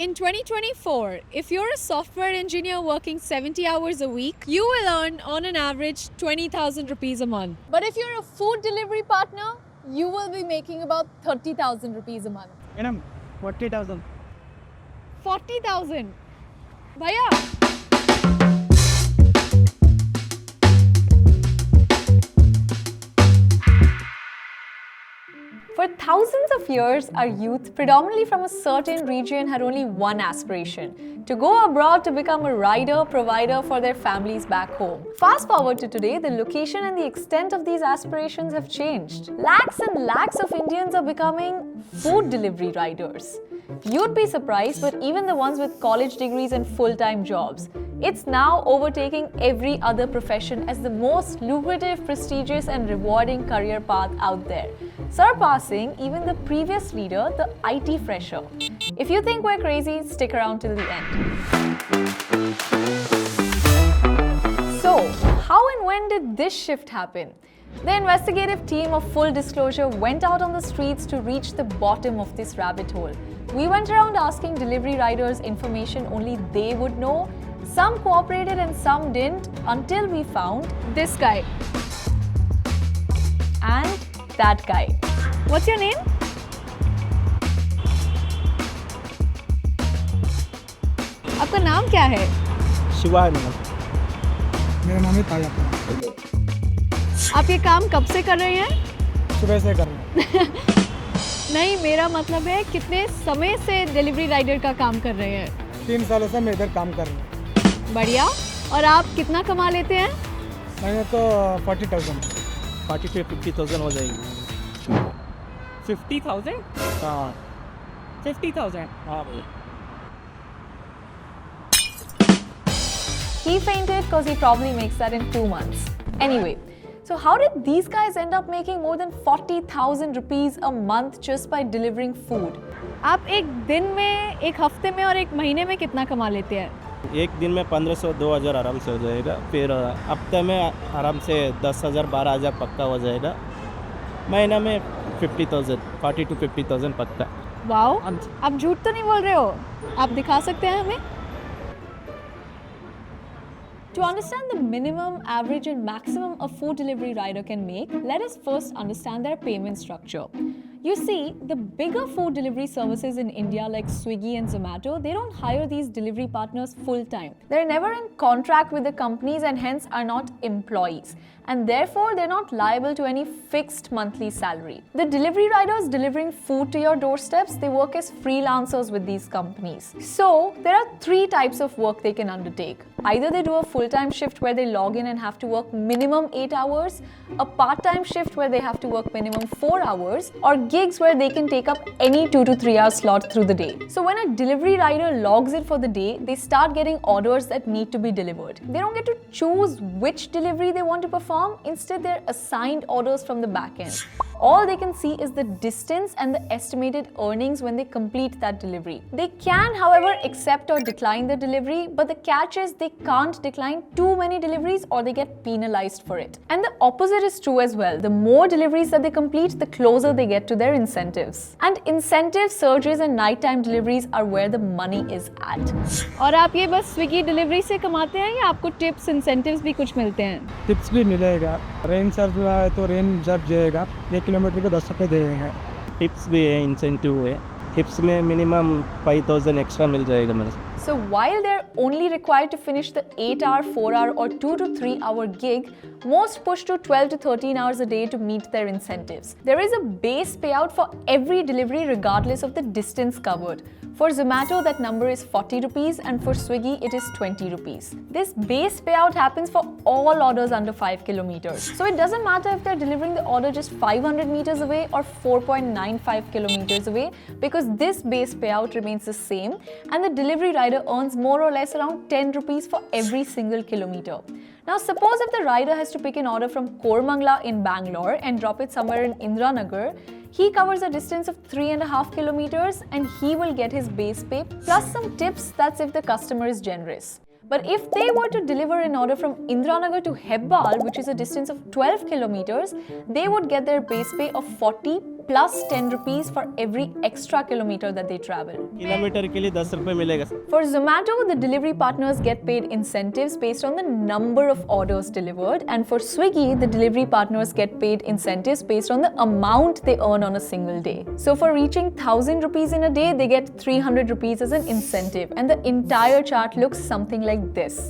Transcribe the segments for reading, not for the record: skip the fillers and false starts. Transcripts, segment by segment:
In 2024, if you're a software engineer working 70 hours a week, you will earn on an average 20,000 rupees a month. But if you're a food delivery partner, you will be making about 30,000 rupees a month. Madam, 40,000. 40,000. Bhaiya, for thousands of years, our youth, predominantly from a certain region, had only one aspiration: to go abroad to become a rider, provider for their families back home. Fast forward to today, the location and the extent of these aspirations have changed. Lakhs and lakhs of Indians are becoming food delivery riders. You'd be surprised, but even the ones with college degrees and full-time jobs, it's now overtaking every other profession as the most lucrative, prestigious and rewarding career path out there, surpassing even the previous leader, the IT fresher. If you think we're crazy, stick around till the end. So, how and when did this shift happen? The investigative team of Full Disclosure went out on the streets to reach the bottom of this rabbit hole. We went around asking delivery riders information only they would know. Some cooperated and some didn't, until we found this guy and that guy. What's your name? आपका नाम क्या है? शिवा है madam. मेरा नाम है ताया। आप ये काम कब से कर रहे हैं? सुबह से कर रहे हैं। नहीं, मेरा मतलब है कितने समय से डिलीवरी राइडर का काम कर रहे हैं? 3 सालों से मैं इधर काम कर रहा हूँ। बढ़िया। और आप कितना कमा लेते हैं? मैंने तो 40,000। 40 से 50,000 हो जाएगी। 50,000? हाँ 50,000? हाँ भाई। He fainted because he probably makes that in 2 months. Anyway, so how did these guys end up making more than 40,000 rupees a month just by delivering food? आप एक दिन में, एक हफ्ते में और एक महीने में कितना कमा लेते हैं? एक दिन में 1500-2000 आराम से हो जाएगा। फिर हफ्ते में आराम से 10,000 12,000 पक्का हो जाएगा। महीना में 50,000 40 to 50,000 पक्का। वाओ, आप झूठ तो नहीं बोल रहे हो? आप दिखा सकते हैं हमें? To understand the minimum, average and maximum a food delivery rider can make, let us first understand their payment structure. You see, the bigger food delivery services in India like Swiggy and Zomato, they don't hire these delivery partners full-time. They're never in contract with the companies and hence are not employees. And therefore, they're not liable to any fixed monthly salary. The delivery riders delivering food to your doorsteps, they work as freelancers with these companies. So, there are 3 types of work they can undertake. Either they do a full-time shift where they log in and have to work minimum 8 hours, a part-time shift where they have to work minimum 4 hours, or gigs where they can take up any 2 to 3 hour slot through the day. So when a delivery rider logs in for the day, they start getting orders that need to be delivered. They don't get to choose which delivery they want to perform. Instead, they're assigned orders from the back end. All they can see is the distance and the estimated earnings when they complete that delivery. They can, however, accept or decline the delivery, but the catch is they can't decline too many deliveries or they get penalized for it. And the opposite is true as well. The more deliveries that they complete, the closer they get to their incentives. And incentive surges and nighttime deliveries are where the money is at. और आप ये बस Swiggy delivery से कमाते हैं या आपको tips, incentives भी कुछ मिलते हैं? टिप्स भी मिलेगा। रेन सर्च है तो रेन सर्च जाएगा। 1 किलोमीटर को 10 रुपये देंगे। टिप्स भी है, इंसेंटिव है। टिप्स में मिनिमम 5,000 एक्स्ट्रा मिल जाएगा मेरे। So while they're only required to finish the 8-hour, 4-hour or 2 to 3-hour gig, most push to 12 to 13 hours a day to meet their incentives. There is a base payout for every delivery regardless of the distance covered. For Zomato, that number is 40 rupees and for Swiggy, it is 20 rupees. This base payout happens for all orders under 5 kilometers. So it doesn't matter if they're delivering the order just 500 meters away or 4.95 kilometers away, because this base payout remains the same and the delivery rider earns more or less around 10 rupees for every single kilometer. Now suppose if the rider has to pick an order from Koramangala in Bangalore and drop it somewhere in Indiranagar, he covers a distance of 3.5 kilometers and he will get his base pay plus some tips, that's if the customer is generous. But if they were to deliver an order from Indiranagar to Hebbal, which is a distance of 12 kilometers, they would get their base pay of 40 plus 10 rupees for every extra kilometer that they travel. Kilometre के लिए 10 रुपये मिलेगा। For Zomato, the delivery partners get paid incentives based on the number of orders delivered, and for Swiggy, the delivery partners get paid incentives based on the amount they earn on a single day. So for reaching 1000 rupees in a day, they get 300 rupees as an incentive, and the entire chart looks something like this.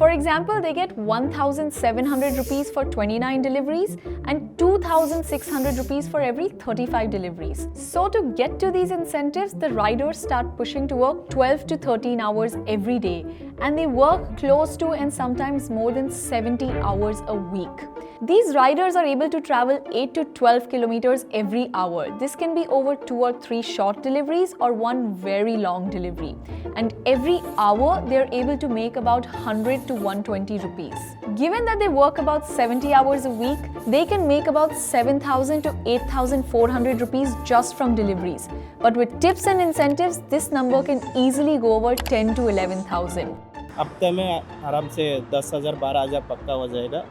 For example, they get 1,700 rupees for 29 deliveries and 2,600 rupees for every 35 deliveries. So to get to these incentives, the riders start pushing to work 12 to 13 hours every day, and they work close to and sometimes more than 70 hours a week. These riders are able to travel 8 to 12 kilometers every hour. This can be over 2 or 3 short deliveries or one very long delivery. And every hour, they're able to make about 100 to 120 rupees. Given that they work about 70 hours a week, they can make about 7,000 to 8,400 rupees just from deliveries. But with tips and incentives, this number can easily go over 10 to 11,000. हफ्ते में आराम से 10,000 12,000 पक्का हो जाएगा।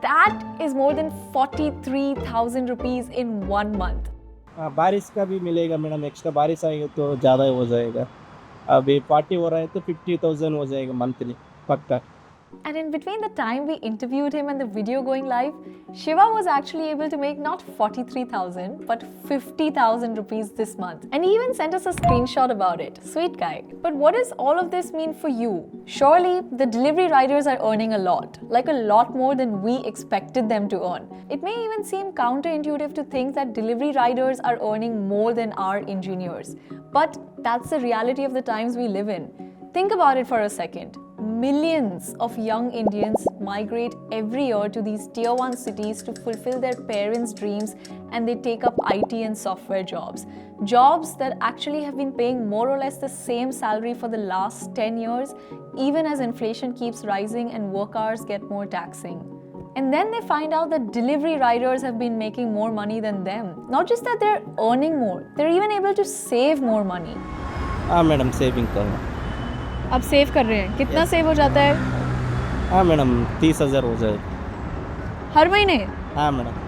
That is more than 43,000 rupees in 1 month. बारिश का भी मिलेगा मैडम, एक्स्ट्रा बारिश आएगी तो ज़्यादा हो जाएगा। अभी पार्टी हो रहा है तो 50,000 हो जाएगा मंथली पक्का। And in between the time we interviewed him and the video going live, Shiva was actually able to make not 43,000 but 50,000 rupees this month. And he even sent us a screenshot about it. Sweet guy. But what does all of this mean for you? Surely the delivery riders are earning a lot, like a lot more than we expected them to earn. It may even seem counterintuitive to think that delivery riders are earning more than our engineers. But that's the reality of the times we live in. Think about it for a second. Millions of young Indians migrate every year to these tier 1 cities to fulfill their parents' dreams, and they take up IT and software jobs. Jobs that actually have been paying more or less the same salary for the last 10 years, even as inflation keeps rising and work hours get more taxing. And then they find out that delivery riders have been making more money than them. Not just that they're earning more, they're even able to save more money. हाँ madam, saving करना। अब save कर रहे हैं, कितना save हो जाता है? हाँ मैडम, 30,000 हो जाएगा हर महीने? हाँ मैडम,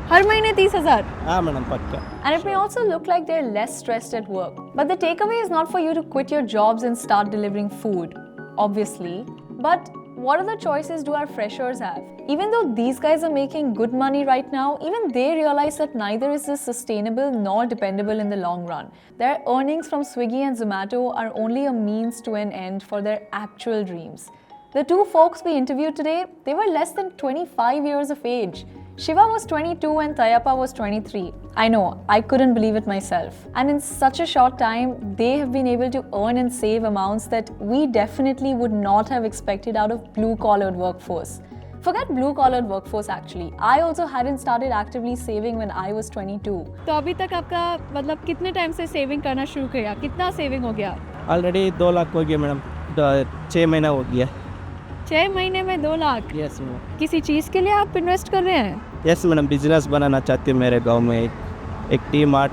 हर महीने 30,000? हाँ मैडम पक्का। And it may also look like they're less stressed at work. But the takeaway is not for you to quit your jobs and start delivering food, obviously. But what other choices do our freshers have? Even though these guys are making good money right now, even they realize that neither is this sustainable nor dependable in the long run. Their earnings from Swiggy and Zomato are only a means to an end for their actual dreams. The two folks we interviewed today, they were less than 25 years of age. Shiva was 22 and Tayappa was 23. I know, I couldn't believe it myself. And in such a short time, they have been able to earn and save amounts that we definitely would not have expected out of blue-collared workforce. Forget blue-collared workforce actually. I also hadn't started actively saving when I was 22. तो अभी तक आपका मतलब कितने time से saving करना शुरू किया? कितना सेविंग हो गया? ऑलरेडी 2 लाख हो गया मैडम, 6 महीना हो गया। 6 महीने में 2 लाख? Yes madam. किसी चीज़ के लिए आप इन्वेस्ट कर रहे हैं? यस मैडम, बिजनेस बनाना चाहती हूँ मेरे गांव में, एक टी मार्ट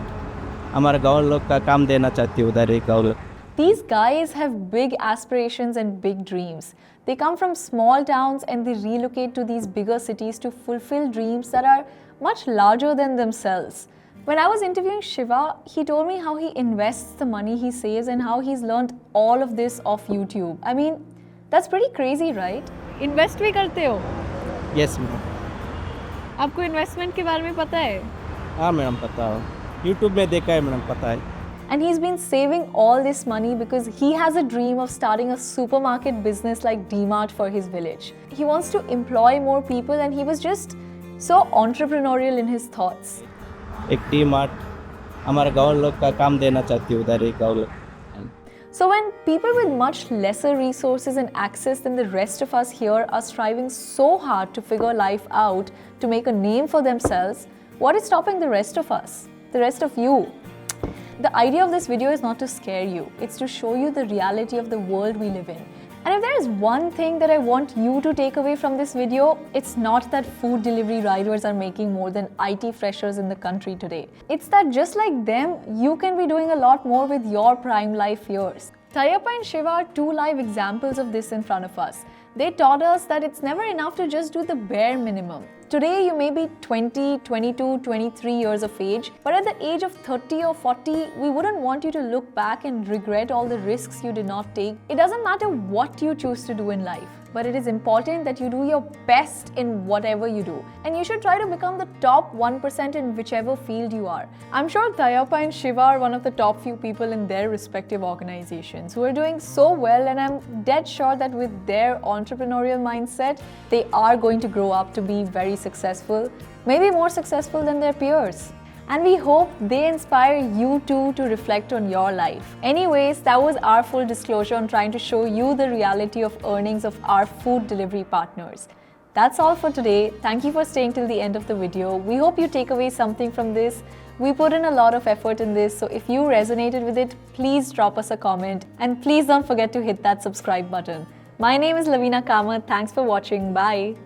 हमारे गांव लोग का काम देना चाहती हूँ उधर एक गाँव लोग। These guys have big aspirations and big dreams. They come from small towns and they relocate to these bigger cities to fulfill dreams that are much larger than themselves. When I was interviewing Shiva, he told me how he invests the money he saves and how he's learned all of this off YouTube. I mean, that's pretty crazy, right? Invest भी करते हो? Yes madam. आपको investment के बारे में पता है? हाँ मैडम पता है, यूट्यूब में देखा है मैडम, पता है। And he's been saving all this money because he has a dream of starting a supermarket business like D-Mart for his village. He wants to employ more people and he was just so entrepreneurial in his thoughts. एक T mart हमारे गाँव लोग का काम देना चाहती हूँ उधर एक गाँव लोग। So when people with much lesser resources and access than the rest of us here are striving so hard to figure life out to make a name for themselves, what is stopping the rest of us? The rest of you? The idea of this video is not to scare you, it's to show you the reality of the world we live in. And if there is one thing that I want you to take away from this video, it's not that food delivery riders are making more than IT freshers in the country today. It's that just like them, you can be doing a lot more with your prime life years. Tayappa and Shiva are two live examples of this in front of us. They taught us that it's never enough to just do the bare minimum. Today, you may be 20, 22, 23 years of age, but at the age of 30 or 40, we wouldn't want you to look back and regret all the risks you did not take. It doesn't matter what you choose to do in life, but it is important that you do your best in whatever you do. And you should try to become the top 1% in whichever field you are. I'm sure Dayappa and Shiva are one of the top few people in their respective organizations who are doing so well, and I'm dead sure that with their entrepreneurial mindset, they are going to grow up to be very successful, maybe more successful than their peers. And we hope they inspire you too to reflect on your life. Anyways, that was our full disclosure on trying to show you the reality of earnings of our food delivery partners. That's all for today. Thank you for staying till the end of the video. We hope you take away something from this. We put in a lot of effort in this, so if you resonated with it, please drop us a comment and please don't forget to hit that subscribe button. My name is Lavina Kamath. Thanks for watching. Bye.